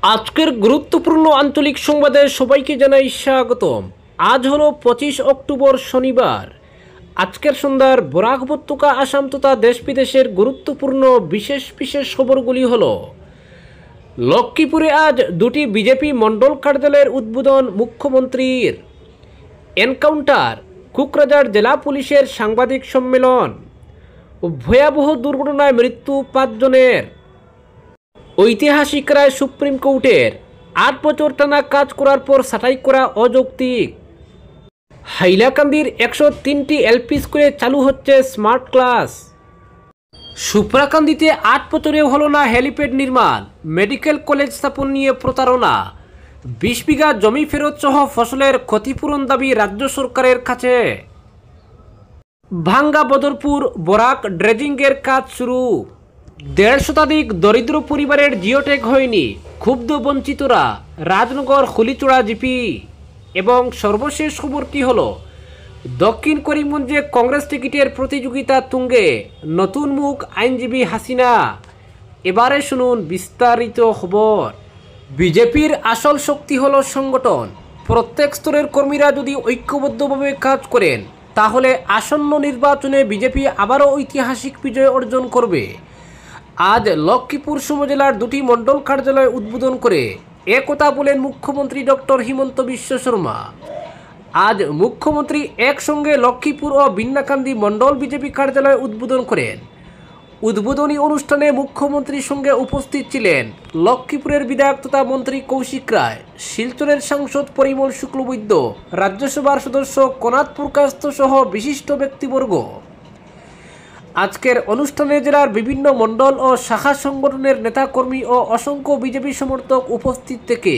আজকের গুরুত্বপূর্ণ আঞ্চলিক সংবাদে সবাইকে জানাই স্বাগতম। আজ হলো 25 অক্টোবর শনিবার। আজকের সন্ধ্যার বরাক উপত্যকা, আসাম তথা দেশ বিদেশের গুরুত্বপূর্ণ বিশেষ বিশেষ খবরগুলি হলো: লক্ষ্মীপুরে আজ দুটি বিজেপি মণ্ডল কার্যালয়ের উদ্বোধন মুখ্যমন্ত্রীর। এনকাউন্টার, কোকরাঝাড় জেলা পুলিশের সাংবাদিক সম্মেলন। ভয়াবহ দুর্ঘটনায় মৃত্যু 5 জনের। ঐতিহাসিক রায় সুপ্রিম কোর্টের, 8 বছর টানা কাজ করার পর ছাঁটাই করা অযৌক্তিক। হাইলাকান্দির 103টি এলপি স্কুলে চালু হচ্ছে স্মার্ট ক্লাস। সুপ্রাকান্দিতে 8 বছরেও হলো না হেলিপ্যাড নির্মাণ, মেডিকেল কলেজ স্থাপন নিয়ে প্রতারণা। 20 বিঘা জমি ফেরত সহ ফসলের ক্ষতিপূরণ দাবি রাজ্য সরকারের কাছে। ভাঙ্গা বদরপুর বরাক ড্রেজিংয়ের কাজ শুরু। 1.5 শতাধিক দরিদ্র পরিবারের জিওটেক হয়নি, ক্ষুব্ধ বঞ্চিতরা। রাজনগর খুলিচড়া জিপি। এবং সর্বশেষ খবরটি হলো, দক্ষিণ করিমগঞ্জে কংগ্রেস টিকিটের প্রতিযোগিতা তুঙ্গে, নতুন মুখ আইনজীবী হাসিনা। এবারে শুনুন বিস্তারিত খবর। বিজেপির আসল শক্তি হলো সংগঠন। প্রত্যেক স্তরের কর্মীরা যদি ঐক্যবদ্ধভাবে কাজ করেন, তাহলে আসন্ন নির্বাচনে বিজেপি আবারও ঐতিহাসিক বিজয় অর্জন করবে। আজ লক্ষ্মীপুর সমজেলার দুটি মণ্ডল কার্যালয় উদ্বোধন করে একথা বলেন মুখ্যমন্ত্রী ডক্টর হিমন্ত বিশ্ব শর্মা। আজ মুখ্যমন্ত্রী একসঙ্গে লক্ষ্মীপুর ও বিন্নাকান্দি মণ্ডল বিজেপি কার্যালয় উদ্বোধন করেন। উদ্বোধনী অনুষ্ঠানে মুখ্যমন্ত্রীর সঙ্গে উপস্থিত ছিলেন লক্ষ্মীপুরের বিধায়ক তথা মন্ত্রী কৌশিক রায়, শিলচরের সাংসদ পরিমল শুক্লবৈদ্য, রাজ্যসভার সদস্য কনাথ পুরকাস্ত সহ বিশিষ্ট ব্যক্তিবর্গ। আজকের অনুষ্ঠানে জেলার বিভিন্ন মণ্ডল ও শাখা সংগঠনের নেতাকর্মী ও অসংখ্য বিজেপি সমর্থক উপস্থিত থেকে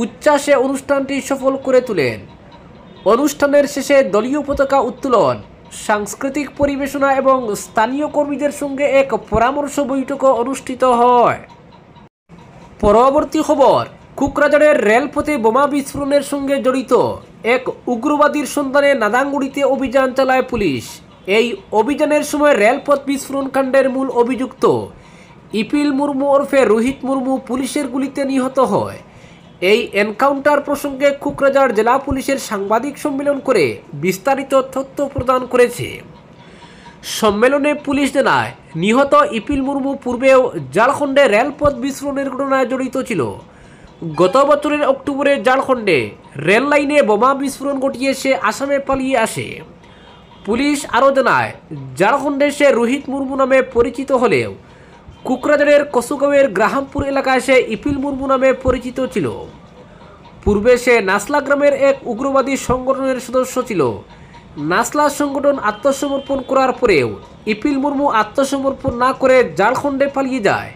উচ্ছ্বাসে অনুষ্ঠানটি সফল করে তোলেন। অনুষ্ঠানের শেষে দলীয় পতাকা উত্তোলন, সাংস্কৃতিক পরিবেশনা এবং স্থানীয় কর্মীদের সঙ্গে এক পরামর্শ বৈঠকও অনুষ্ঠিত হয়। পরবর্তী খবর, কোকরাঝাড়ের রেলপথে বোমা বিস্ফোরণের সঙ্গে জড়িত এক উগ্রবাদীর সন্ধানে নাদাঙ্গুড়িতে অভিযান চালায় পুলিশ। এই অভিযানের সময় রেলপথ বিস্ফোরণ কাণ্ডের মূল অভিযুক্ত ইপিল মুর্মু ওরফে রোহিত মুর্মু পুলিশের গুলিতে নিহত হয়। এই এনকাউন্টার প্রসঙ্গে কোকরাঝাড় জেলা পুলিশের সাংবাদিক সম্মেলন করে বিস্তারিত তথ্য প্রদান করেছে। সম্মেলনে পুলিশ জানায়, নিহত ইপিল মুর্মু পূর্বেও ঝাড়খণ্ডে রেলপথ বিস্ফোরণের ঘটনায় জড়িত ছিল। গত বছরের অক্টোবরে ঝাড়খণ্ডে রেল লাইনে বোমা বিস্ফোরণ ঘটিয়ে সে আসামে পালিয়ে আসে। পুলিশ আরও জানায়, ঝাড়খণ্ডে সে রোহিত মুর্মু নামে পরিচিত হলেও কোকরাঝাড়ের কসুগাঁওয়ের গ্রাহামপুর এলাকায় সে ইপিল মুর্মু নামে পরিচিত ছিল। পূর্বে সে নাসলা গ্রামের এক উগ্রবাদী সংগঠনের সদস্য ছিল। নাসলা সংগঠন আত্মসমর্পণ করার পরেও ইপিল মুর্মু আত্মসমর্পণ না করে ঝাড়খণ্ডে পালিয়ে যায়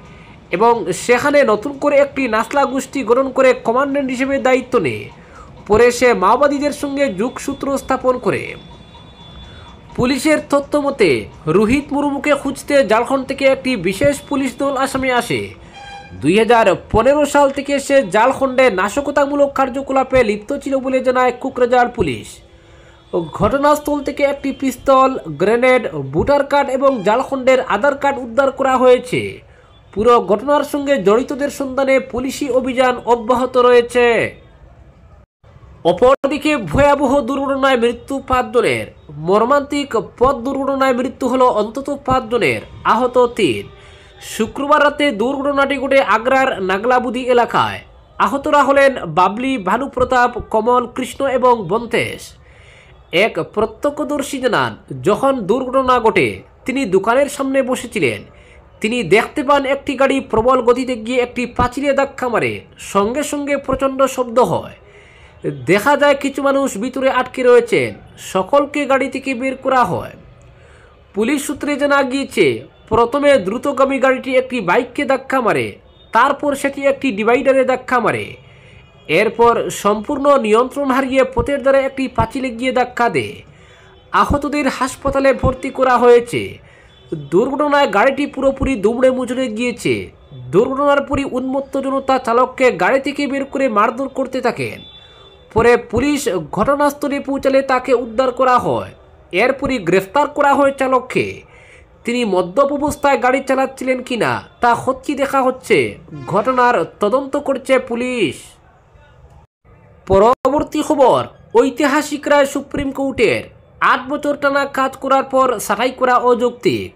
এবং সেখানে নতুন করে একটি নাসলা গোষ্ঠী গঠন করে কমান্ড্যান্ট হিসেবে দায়িত্ব নেয়। পরে সে মাওবাদীদের সঙ্গে যোগসূত্র স্থাপন করে। পুলিশের তথ্য মতে, রোহিত মুর্মুকে খুঁজতে ঝাড়খণ্ড থেকে একটি বিশেষ পুলিশ দল আসামে আসে। 2015 সাল থেকে সে ঝাড়খণ্ডে নাশকতামূলক কার্যকলাপে লিপ্ত ছিল বলে জানায় কোকরাঝাড় পুলিশ। ঘটনাস্থল থেকে একটি পিস্তল, গ্রেনেড, ভোটার কার্ড এবং ঝাড়খণ্ডের আধার কার্ড উদ্ধার করা হয়েছে। পুরো ঘটনার সঙ্গে জড়িতদের সন্ধানে পুলিশি অভিযান অব্যাহত রয়েছে। অপরদিকে ভয়াবহ দুর্ঘটনায় মৃত্যু 5 জনের। মর্মান্তিক পথ দুর্ঘটনায় মৃত্যু হলো অন্তত 5 জনের, আহত 3। শুক্রবার রাতে দুর্ঘটনাটি ঘটে আগ্রার নাগলাবুদি এলাকায়। আহতরা হলেন বাবলি, ভানুপ্রতাপ, কমল, কৃষ্ণ এবং বন্তেশ। এক প্রত্যক্ষদর্শী জানান, যখন দুর্ঘটনা ঘটে তিনি দোকানের সামনে বসেছিলেন। তিনি দেখতে পান একটি গাড়ি প্রবল গতিতে গিয়ে একটি পাঁচিলে ধাক্কা মারে। সঙ্গে সঙ্গে প্রচণ্ড শব্দ হয়। দেখা যায় কিছু মানুষ ভিতরে আটকে রয়েছেন। সকলকে গাড়ি থেকে বের করা হয়। পুলিশ সূত্রে জানা গিয়েছে, প্রথমে দ্রুতগামী গাড়িটি একটি বাইককে ধাক্কা মারে, তারপর সেটি একটি ডিভাইডারে ধাক্কা মারে। এরপর সম্পূর্ণ নিয়ন্ত্রণ হারিয়ে পথের দ্বারা একটি পাঁচিলে গিয়ে ধাক্কা দেয়। আহতদের হাসপাতালে ভর্তি করা হয়েছে। দুর্ঘটনায় গাড়িটি পুরোপুরি দুমড়ে মুচড়ে গিয়েছে। দুর্ঘটনার পরই উন্মত্ত জনতা চালককে গাড়ি থেকে বের করে মারধর করতে থাকেন। পরে পুলিশ ঘটনাস্থলে পৌঁছালে তাকে উদ্ধার করা হয়। এরপরই গ্রেফতার করা হয় চালককে। তিনি মদ্যপ অবস্থায় গাড়ি চালাচ্ছিলেন কিনা তা খতিয়ে দেখা হচ্ছে। ঘটনার তদন্ত করছে পুলিশ। পরবর্তী খবর, ঐতিহাসিক রায় সুপ্রিম কোর্টের। 8 বছর টানা কাজ করার পর ছাঁটাই করা অযৌক্তিক।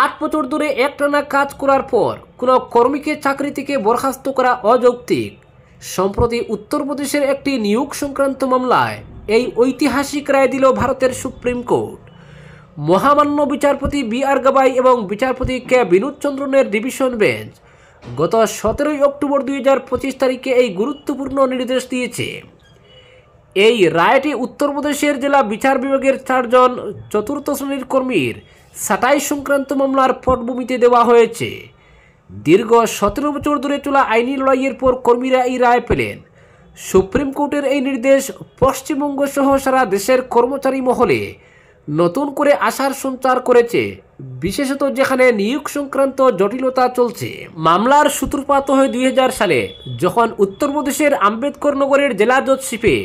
8 বছর ধরে একটানা কাজ করার পর কোনো কর্মীকে চাকরি থেকে বরখাস্ত করা অযৌক্তিক। সম্প্রতি উত্তরপ্রদেশের একটি নিয়োগ সংক্রান্ত মামলায় এই ঐতিহাসিক রায় দিল ভারতের সুপ্রিম কোর্ট। মহামান্য বিচারপতি বি.আর. গাবাই এবং বিচারপতি কে বিনোদচন্দ্রনের ডিভিশন বেঞ্চ গত 17 অক্টোবর 2025 তারিখে এই গুরুত্বপূর্ণ নির্দেশ দিয়েছে। এই রায়টি উত্তরপ্রদেশের জেলা বিচার বিভাগের 4 জন চতুর্থ শ্রেণীর কর্মীর ছাঁটাই সংক্রান্ত মামলার পটভূমিতে দেওয়া হয়েছে। দীর্ঘ 17 বছর ধরে চলা আইনি লড়াইয়ের পর কর্মীরা এই রায় পেলেন। সুপ্রিম কোর্টের এই নির্দেশ পশ্চিমবঙ্গ সহ সারা দেশের কর্মচারী মহলে নতুন করে আশার সঞ্চার করেছে, বিশেষত যেখানে নিয়োগ সংক্রান্ত জটিলতা চলছে। মামলার সূত্রপাত হয় 2000 সালে, যখন উত্তরপ্রদেশের আম্বেদকর নগরের জেলা জজশিপে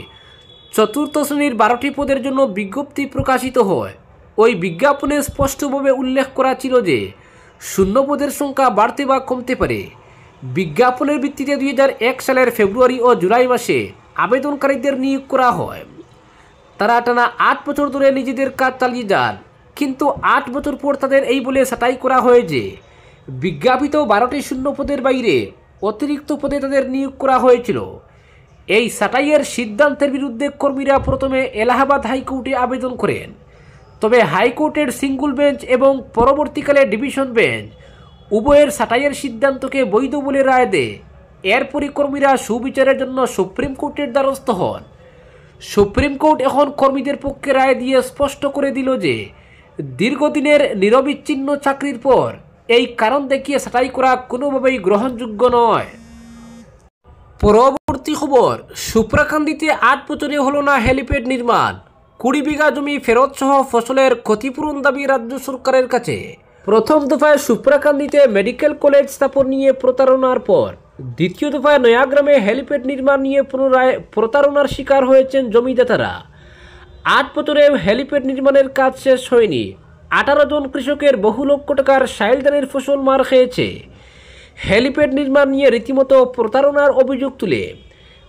চতুর্থ শ্রেণীর 12টি পদের জন্য বিজ্ঞপ্তি প্রকাশিত হয়। ওই বিজ্ঞাপনে স্পষ্টভাবে উল্লেখ করা ছিল যে শূন্য পদের সংখ্যা বাড়তে বা কমতে পারে। বিজ্ঞাপনের ভিত্তিতে 2001 সালের ফেব্রুয়ারি ও জুলাই মাসে আবেদনকারীদের নিয়োগ করা হয়। তারা টানা 8 বছর ধরে নিজেদের কাজ চালিয়ে যান, কিন্তু 8 বছর পর তাদের এই বলে ছাঁটাই করা হয় যে বিজ্ঞাপিত 12টি শূন্য পদের বাইরে অতিরিক্ত পদে তাদের নিয়োগ করা হয়েছিল। এই ছাঁটাইয়ের সিদ্ধান্তের বিরুদ্ধে কর্মীরা প্রথমে এলাহাবাদ হাইকোর্টে আবেদন করেন, তবে হাইকোর্টের সিঙ্গল বেঞ্চ এবং পরবর্তীকালে ডিভিশন বেঞ্চ উভয়ের ছাঁটাইয়ের সিদ্ধান্তকে বৈধ বলে রায় দেয়। এরপরই কর্মীরা সুবিচারের জন্য সুপ্রিম কোর্টের দ্বারস্থ হন। সুপ্রিম কোর্ট এখন কর্মীদের পক্ষে রায় দিয়ে স্পষ্ট করে দিল যে দীর্ঘদিনের নিরবিচ্ছিন্ন চাকরির পর এই কারণ দেখিয়ে ছাঁটাই করা কোনোভাবেই গ্রহণযোগ্য নয়। পরবর্তী খবর, সুপ্রাকান্দিতে 8 বছরে হলো না হেলিপ্যাড নির্মাণ। 20 বিঘা জমি ফেরত সহ ফসলের ক্ষতিপূরণ দাবি রাজ্য সরকারের কাছে। প্রথম দফায় সুপ্রাকান্দিতে মেডিকেল কলেজ স্থাপন নিয়ে প্রতারণার পর দ্বিতীয় দফায় নয়াগ্রামে হেলিপ্যাড নির্মাণ নিয়ে পুনরায় প্রতারণার শিকার হয়েছেন জমিদাতারা। 8 বছরে হেলিপ্যাড নির্মাণের কাজ শেষ হয়নি। 18 জন কৃষকের বহু লক্ষ টাকার সাইল ধানের ফসল মার খেয়েছে। হেলিপ্যাড নির্মাণ নিয়ে রীতিমতো প্রতারণার অভিযোগ তুলে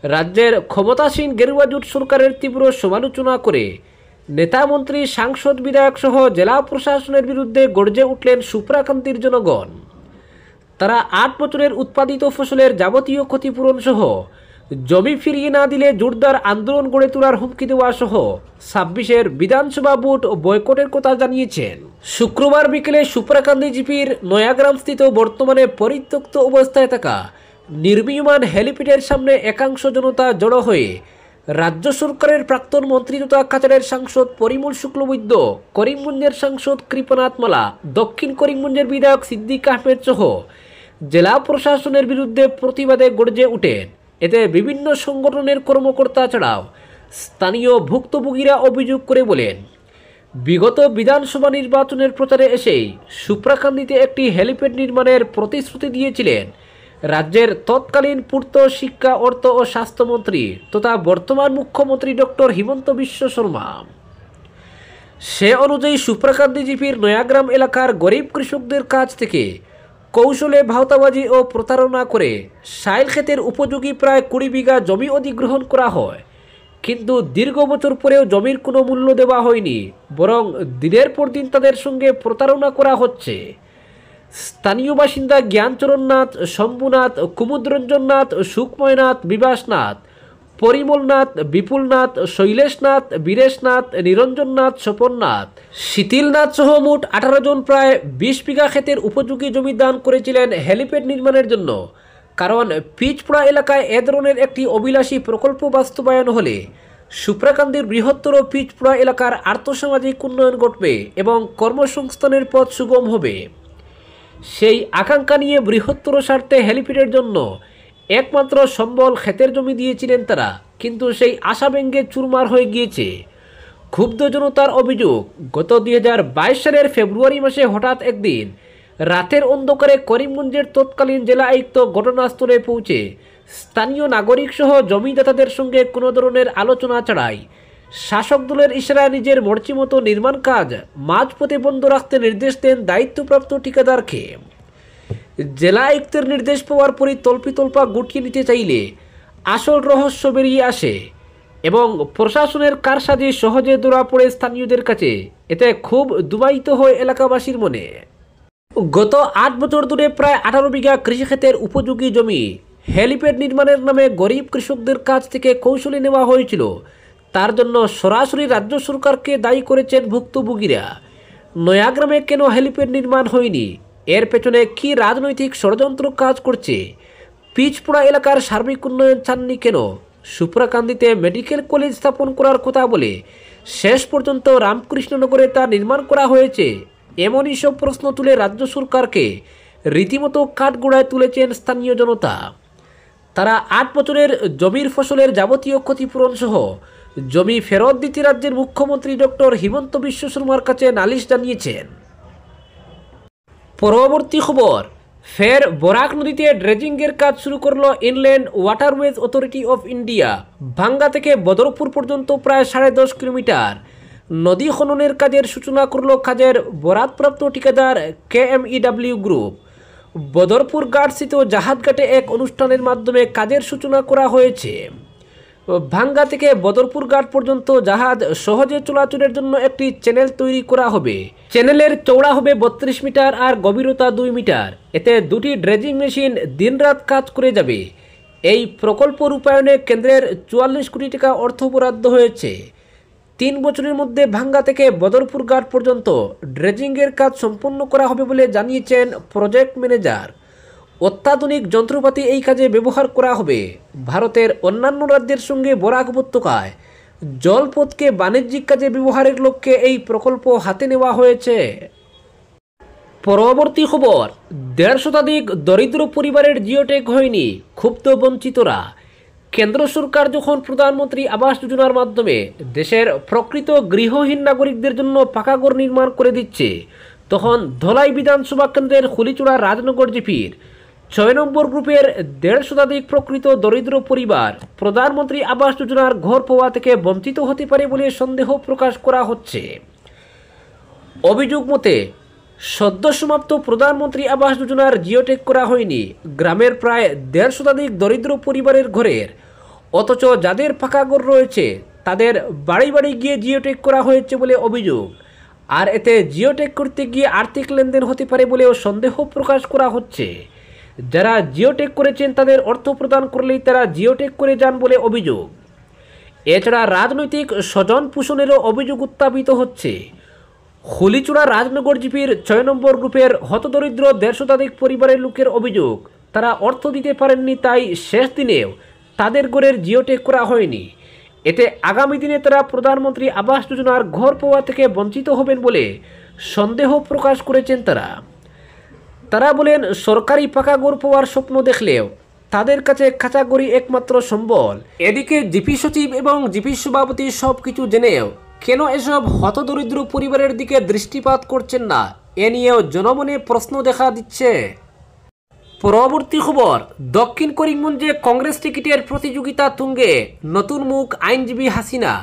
রাজ্যের ক্ষমতাসীন গেরুয়া জোট সরকারের তীব্র সমালোচনা করে নেতা মন্ত্রী সাংসদ বিধায়ক সহ জেলা প্রশাসনের বিরুদ্ধে গর্জে উঠলেন সুপ্রাকান্তির জনগণ। তারা 8 বছরের উৎপাদিত ফসলের যাবতীয় ক্ষতিপূরণ সহ জমি ফিরিয়ে না দিলে জোরদার আন্দোলন গড়ে তোলার হুমকি দেওয়া সহ 26-এর বিধানসভা ভোট বয়কটের কথা জানিয়েছেন। শুক্রবার বিকেলে সুপ্রাকান্দি জিপির নয়াগ্রামস্থিত বর্তমানে পরিত্যক্ত অবস্থায় থাকা নির্মীয়মান হেলিপ্যাডের সামনে একাংশ জনতা জড়ো হয়ে রাজ্য সরকারের প্রাক্তন মন্ত্রী তথা কাছাড়ের সাংসদ পরিমল শুক্লবৈদ্য, করিমগঞ্জের সাংসদ কৃপনাথ মালা, দক্ষিণ করিমগঞ্জের বিধায়ক সিদ্দিক আহমেদ সহ জেলা প্রশাসনের বিরুদ্ধে প্রতিবাদে গর্জে ওঠেন। এতে বিভিন্ন সংগঠনের কর্মকর্তা ছাড়াও স্থানীয় ভুক্তভোগীরা অভিযোগ করে বলেন, বিগত বিধানসভা নির্বাচনের প্রচারে এসেই সুপ্রাকান্দিতে একটি হেলিপ্যাড নির্মাণের প্রতিশ্রুতি দিয়েছিলেন রাজ্যের তৎকালীন পূর্ত, শিক্ষা, অর্থ ও স্বাস্থ্যমন্ত্রী তথা বর্তমান মুখ্যমন্ত্রী ডক্টর হিমন্ত বিশ্ব শর্মা। সে অনুযায়ী সুপ্রাকান্দি জিপির নয়াগ্রাম এলাকার গরিব কৃষকদের কাছ থেকে কৌশলে ভাওতাবাজি ও প্রতারণা করে সাইল ক্ষেতের উপযোগী প্রায় 20 বিঘা জমি অধিগ্রহণ করা হয়। কিন্তু দীর্ঘ বছর পরেও জমির কোনো মূল্য দেওয়া হয়নি, বরং দিনের পর দিন তাদের সঙ্গে প্রতারণা করা হচ্ছে। স্থানীয় বাসিন্দা জ্ঞানচরণ নাথ, শম্ভুনাথ, কুমুদরঞ্জন নাথ, সুখময়নাথ, বিভাসনাথ, পরিমলনাথ, বিপুলনাথ, শৈলেশনাথ, বীরেশনাথ, নিরঞ্জননাথ, স্বপননাথ, শীতিলনাথ সহ মোট 18 জন প্রায় 20 বিঘা ক্ষেতের উপযোগী জমি দান করেছিলেন হেলিপ্যাড নির্মাণের জন্য। কারণ পিচপড়া এলাকায় এ ধরনের একটি অভিলাষী প্রকল্প বাস্তবায়ন হলে সুপ্রাকান্দির বৃহত্তর পিচপড়া এলাকার আর্থসামাজিক উন্নয়ন ঘটবে এবং কর্মসংস্থানের পথ সুগম হবে। সেই আকাঙ্ক্ষা নিয়ে বৃহত্তর স্বার্থে হেলিপ্যাডের জন্য একমাত্র সম্বল ক্ষেতের জমি দিয়েছিলেন তারা, কিন্তু সেই আশা ভেঙে চুরমার হয়ে গিয়েছে। ক্ষুব্ধ জনতার অভিযোগ, গত 2022 সালের ফেব্রুয়ারি মাসে হঠাৎ একদিন রাতের অন্ধকারে করিমগঞ্জের তৎকালীন জেলা আয়ুক্ত ঘটনাস্থলে পৌঁছে স্থানীয় নাগরিক সহ জমিদাতাদের সঙ্গে কোনো ধরনের আলোচনা ছাড়াই শাসক দলের ইশারায় নিজের মর্জিমতো নির্মাণ কাজ মাঝপথে বন্ধ রাখতে নির্দেশ দেন দায়িত্বপ্রাপ্ত ঠিকাদারকে। জেলা আয়ুক্তের নির্দেশ পাওয়ার পরই তল্পিতল্পা গুটিয়ে নিতে চাইলে আসল রহস্য বেরিয়ে আসে এবং প্রশাসনের কারসাজি সহজে ধরা পড়ে স্থানীয়দের কাছে। এতে খুব দুবাইত হয় এলাকাবাসীর মনে। গত 8 বছর ধরে প্রায় 18 বিঘা কৃষিক্ষেতের উপযোগী জমি হেলিপ্যাড নির্মাণের নামে গরিব কৃষকদের কাছ থেকে কৌশলে নেওয়া হয়েছিল। তার জন্য সরাসরি রাজ্য সরকারকে দায়ী করেছেন ভুক্তভোগীরা। নয়াগ্রামে কেন হেলিপ্যাড নির্মাণ হয়নি, এর পেছনে কি রাজনৈতিক ষড়যন্ত্র কাজ করছে, পিচপোড়া এলাকার সার্বিক উন্নয়ন চাননি কেন, সুপ্রাকান্দিতে মেডিকেল কলেজ স্থাপন করার কথা বলে শেষ পর্যন্ত রামকৃষ্ণনগরে তা নির্মাণ করা হয়েছে, এমনই সব প্রশ্ন তুলে রাজ্য সরকারকে রীতিমতো কাঠগোড়ায় তুলেছেন স্থানীয় জনতা। তারা 8 বছরের জমির ফসলের যাবতীয় ক্ষতিপূরণ সহ জমি ফেরত দিতে রাজ্যের মুখ্যমন্ত্রী ডক্টর হিমন্ত বিশ্ব শর্মার কাছে নালিশ জানিয়েছেন। পরবর্তী খবর, ফের বরাক নদীতে ড্রেজিংয়ের কাজ শুরু করল inland waterways authority of India. ভাঙ্গা থেকে বদরপুর পর্যন্ত প্রায় 10.5 কিলোমিটার নদী খননের কাজের সূচনা করল কাজের বরাতপ্রাপ্ত ঠিকাদার KMEW গ্রুপ। বদরপুর ঘাটস্থিত জাহাজঘাটে এক অনুষ্ঠানের মাধ্যমে কাজের সূচনা করা হয়েছে। ভাঙ্গা থেকে বদরপুর ঘাট পর্যন্ত জাহাজ সহজে চলাচলের জন্য একটি চ্যানেল তৈরি করা হবে। চ্যানেলের চওড়া হবে 32 মিটার আর গভীরতা 2 মিটার। এতে 2টি ড্রেজিং মেশিন দিনরাত কাজ করে যাবে। এই প্রকল্প রূপায়ণে কেন্দ্রের 44 কোটি টাকা অর্থ বরাদ্দ হয়েছে। 3 বছরের মধ্যে ভাঙ্গা থেকে বদরপুর ঘাট পর্যন্ত ড্রেজিংয়ের কাজ সম্পন্ন করা হবে বলে জানিয়েছেন প্রজেক্ট ম্যানেজার। অত্যাধুনিক যন্ত্রপাতি এই কাজে ব্যবহার করা হবে। ভারতের অন্যান্য রাজ্যের সঙ্গে বরাক উপত্যকায় জলপথকে বাণিজ্যিক কাজে ব্যবহারের লক্ষ্যে এই প্রকল্প হাতে নেওয়া হয়েছে। পরবর্তী খবর, 1.5 শতাধিক দরিদ্র পরিবারের জিওটেক হয়নি, ক্ষুব্ধ বঞ্চিতরা। কেন্দ্র সরকার যখন প্রধানমন্ত্রী আবাস যোজনার মাধ্যমে দেশের প্রকৃত গৃহহীন নাগরিকদের জন্য পাকা ঘর নির্মাণ করে দিচ্ছে, তখন ধলাই বিধানসভা কেন্দ্রের খুলিচুড়া রাজনগর জিপির 6 নম্বর গ্রুপের 1.5 শতাধিক প্রকৃত দরিদ্র পরিবার প্রধানমন্ত্রী আবাস যোজনার ঘর পাওয়া থেকে বঞ্চিত হতে পারে বলে সন্দেহ প্রকাশ করা হচ্ছে। অভিযোগ মতে সদ্য সমাপ্ত প্রধানমন্ত্রী আবাস যোজনার জিওটেক করা হয়নি গ্রামের প্রায় 1.5 শতাধিক দরিদ্র পরিবারের ঘরের, অথচ যাদের পাকা ঘর রয়েছে তাদের বাড়ি বাড়ি গিয়ে জিওটেক করা হয়েছে বলে অভিযোগ। আর এতে জিওটেক করতে গিয়ে আর্থিক লেনদেন হতে পারে বলেও সন্দেহ প্রকাশ করা হচ্ছে। যারা জিওটেক করেছেন তাদের অর্থ প্রদান করলেই তারা জিওটেক করে যান বলে অভিযোগ। এছাড়া রাজনৈতিক স্বজন পোষণেরও অভিযোগ উত্থাপিত হচ্ছে। খুলিচুড়া রাজনগর জিপির 6 নম্বর গ্রুপের হতদরিদ্র 1.5 শতাধিক পরিবারের লোকের অভিযোগ, তারা অর্থ দিতে পারেননি, তাই শেষ দিনেও তাদের ঘরের জিওটেক করা হয়নি। এতে আগামী দিনে তারা প্রধানমন্ত্রী আবাস যোজনার ঘর পাওয়া থেকে বঞ্চিত হবেন বলে সন্দেহ প্রকাশ করেছেন তারা বলেন, সরকারি পাকা ঘর পাওয়ার স্বপ্ন দেখলেও তাদের কাছে কাঁচা ঘরই একমাত্র সম্বল। এদিকে জিপি সচিব এবং জিপি সভাপতি সব কিছু জেনেও কেন এসব হতদরিদ্র পরিবারের দিকে দৃষ্টিপাত করছেন না, এ নিয়েও জনমনে প্রশ্ন দেখা দিচ্ছে। পরবর্তী খবর, দক্ষিণ করিমগঞ্জে কংগ্রেস টিকিটের প্রতিযোগিতা তুঙ্গে, নতুন মুখ আইনজীবী হাসিনা।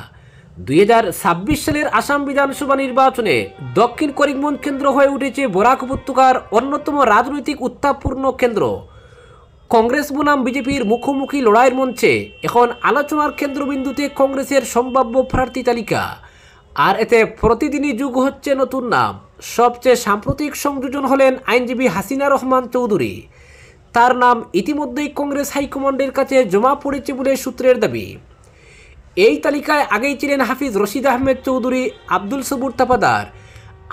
2026 সালের আসাম বিধানসভা নির্বাচনে দক্ষিণ করিমগঞ্জ কেন্দ্র হয়ে উঠেছে বরাক উপত্যকার অন্যতম রাজনৈতিক উত্তাপপূর্ণ কেন্দ্র। কংগ্রেস বনাম বিজেপির মুখোমুখি লড়াইয়ের মঞ্চে এখন আলোচনার কেন্দ্রবিন্দুতে কংগ্রেসের সম্ভাব্য প্রার্থী তালিকা। আর এতে প্রতিদিনই যুগ হচ্ছে নতুন নাম। সবচেয়ে সাম্প্রতিক সংযোজন হলেন আইনজীবী হাসিনা রহমান চৌধুরী। তার নাম ইতিমধ্যেই কংগ্রেস হাইকমান্ডের কাছে জমা পড়েছে বলে সূত্রের দাবি। এই তালিকায় আগেই ছিলেন হাফিজ রশিদ আহমেদ চৌধুরী, আব্দুল সবুর তাপাদার,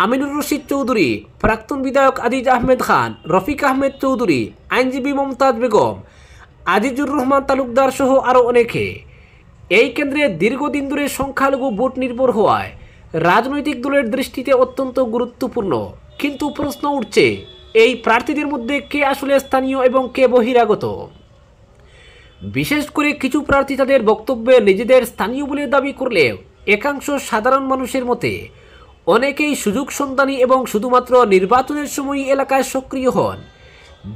আমিনুর রশিদ চৌধুরী, প্রাক্তন বিধায়ক আজিজ আহমেদ খান, রফিক আহমেদ চৌধুরী, আইনজীবী মমতাজ বেগম, আজিজুর রহমান তালুকদার সহ আরও অনেকে। এই কেন্দ্রে দীর্ঘদিন ধরে সংখ্যালঘু ভোট নির্ভর হওয়ায় রাজনৈতিক দলের দৃষ্টিতে অত্যন্ত গুরুত্বপূর্ণ। কিন্তু প্রশ্ন উঠছে, এই প্রার্থীদের মধ্যে কে আসলে স্থানীয় এবং কে বহিরাগত? বিশেষ করে কিছু প্রার্থী তাদের বক্তব্যে নিজেদের স্থানীয় বলে দাবি করলেও একাংশ সাধারণ মানুষের মতে অনেকেই সুযোগ সন্ধানী এবং শুধুমাত্র নির্বাচনের সময়ই এলাকায় সক্রিয় হন।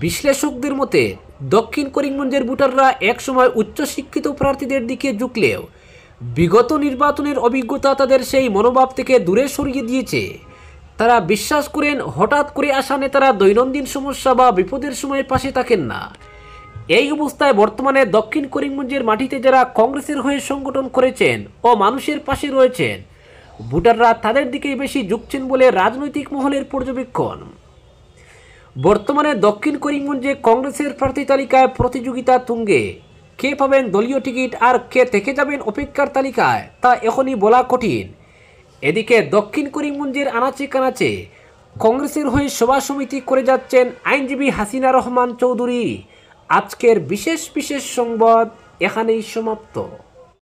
বিশ্লেষকদের মতে দক্ষিণ করিমগঞ্জের ভোটাররা একসময় উচ্চশিক্ষিত প্রার্থীদের দিকে ঝুঁকলেও বিগত নির্বাচনের অভিজ্ঞতা তাদের সেই মনোভাব থেকে দূরে সরিয়ে দিয়েছে। তারা বিশ্বাস করেন হঠাৎ করে আসা নেতারা দৈনন্দিন সমস্যা বা বিপদের সময় পাশে থাকেন না। এই অবস্থায় বর্তমানে দক্ষিণ করিমগঞ্জের মাটিতে যারা কংগ্রেসের হয়ে সংগঠন করেছেন ও মানুষের পাশে রয়েছেন, ভোটাররা তাদের দিকেই বেশি ঝুঁকছেন বলে রাজনৈতিক মহলের পর্যবেক্ষণ। বর্তমানে দক্ষিণ করিমগঞ্জে কংগ্রেসের প্রার্থী তালিকায় প্রতিযোগিতা তুঙ্গে। কে পাবেন দলীয় টিকিট আর কে থেকে যাবেন অপেক্ষার তালিকায় তা এখনই বলা কঠিন। এদিকে দক্ষিণ করিমগঞ্জের আনাচে কানাচে কংগ্রেসের হয়ে সভা সমিতি করে যাচ্ছেন আইনজীবী হাসিনা রহমান চৌধুরী। আজকের বিশেষ সংবাদ এখানেই সমাপ্ত।